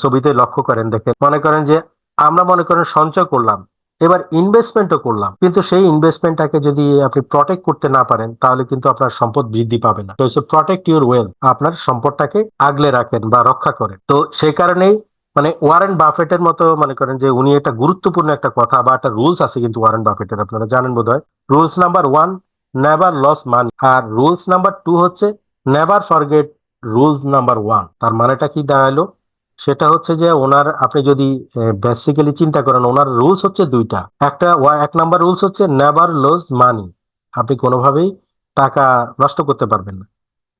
ছবিতে লক্ষ্য করেন, দেখেন, মনে করেন যে আমরা মনে করেন সঞ্চয় করলাম, এবার ইনভেস্টমেন্টও করলাম, কিন্তু সেই ইনভেস্টমেন্টটাকে যদি আপনি প্রটেক্ট করতে না পারেন তাহলে কিন্তু আপনার সম্পদ বৃদ্ধি পাবে না। তো প্রটেক্ট ইউর ওয়েলথ, আপনার সম্পদটাকে আগলে রাখেন বা রক্ষা করেন। তো সেই কারণেই মানে ওয়ারেন বাফেটের মতো মনে করেন যে উনি একটা গুরুত্বপূর্ণ একটা কথা বা একটা রুলস আছে কিন্তু ওয়ারেন বাফেটের, আপনারা জানেন বোধহয়। Rules number 1, never lose money. আর রুলস নাম্বার 2 হচ্ছে নেভার ফরগেট রুলস নাম্বার 1। তার মানেটা কি দাঁড়ালো? সেটা হচ্ছে যে ওনার, আপনি যদি বেসিক্যালি চিন্তা করেন, ওনার রুলস হচ্ছে দুইটা। এক নাম্বার রুলস হচ্ছে নেভার লস মানি, আপনি কোনোভাবেই টাকা নষ্ট করতে পারবেন না।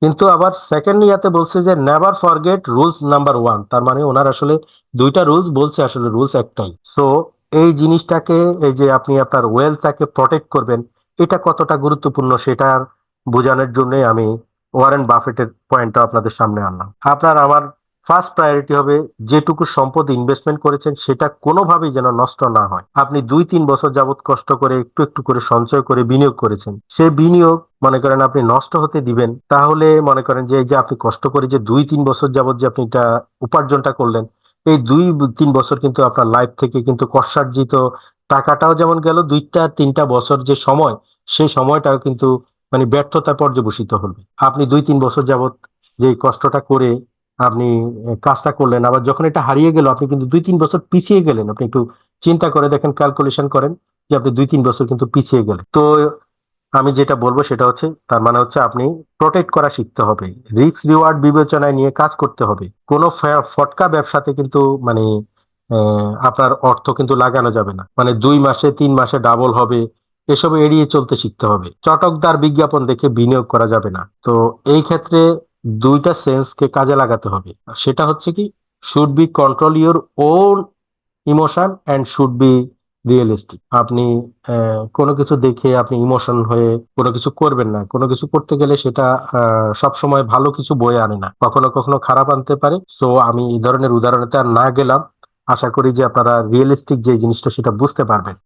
কিন্তু আবার সেকেন্ড ইয়াতে বলছে যে নেভার ফরগেট রুলস নাম্বার 1, তার মানে ওনার আসলে দুইটা রুলস বলছে, আসলে রুলস একটাই। সো এই জিনিসটাকে, এই যে আপনি আপনার ওয়েলথটাকে প্রটেক্ট করবেন, এটা কতটা গুরুত্বপূর্ণ সেটা বোঝানোর জন্য আমি ওয়ারেন বাফেটের পয়েন্টটা আপনাদের সামনে আনলাম। আপনার আমার ফার্স্ট প্রায়োরিটি হবে যেটুকু সম্পদ ইনভেস্টমেন্ট করেছেন সেটা কোনোভাবেই যেন নষ্ট না হয়। আপনি 2-3 বছর যাবত কষ্ট করে একটু একটু করে সঞ্চয় করে বিনিয়োগ করেছেন, সেই বিনিয়োগ মনে করেন আপনি নষ্ট হতে দিবেন, তাহলে মনে করেন যে এই যে আপনি কষ্ট করে যে 2-3 বছর যাবত যে আপনি এটা উপার্জনটা করলেন, এই 2-3 বছর কিন্তু আপনার লাইফ থেকে কিন্তু কষ্টার্জিত টাকাটাও যেমন গেল, 2-3টা বছর যে সময়, সেই সময়টাও কিন্তু মানে ব্যর্থতা পর্যবসিত হলো। আপনি 2-3 বছর যাবত যে কষ্টটা করে আপনি কাজটা করলেন, আবার যখন এটা হারিয়ে গেল আপনি কিন্তু 2-3 বছর পিছিয়ে গেলেন। আপনি একটু চিন্তা করে দেখেন, ক্যালকুলেশন করেন যে আপনি 2-3 বছর কিন্তু পিছিয়ে গেলেন। তো আমি যেটা বলবো সেটা হচ্ছে, তার মানে হচ্ছে আপনি প্রোটেক্ট করা শিখতে হবে, রিস্ক রিওয়ার্ড বিবেচনায় নিয়ে কাজ করতে হবে। কোনো ফটকা ব্যবসাতে কিন্তু মানে আপনার অর্থ কিন্তু লাগানো যাবে না, মানে 2 মাসে 3 মাসে ডাবল হবে, এসব এড়িয়ে চলতে শিখতে হবে। চটকদার বিজ্ঞাপন দেখে বিনিয়োগ করা যাবে না। তো এই ক্ষেত্রে দুইটা সেন্সকে কাজে লাগাতে হবে। সেটা হচ্ছে কি, should be control your own emotion and should be realistic. আপনি কোনো কিছু দেখে আপনি ইমোশন হয়ে কোনো কিছু করবেন না। কোনো কিছু করতে গেলে সেটা সব সময় ভালো কিছু বয়ে আনে না, কখনো কখনো খারাপ আনতে পারে। সো আমি এই ধরনের উদাহরণে আর না গেলাম। আশা করি যে আপনারা রিয়েলিস্টিক যে জিনিসটা সেটা বুঝতে পারবেন।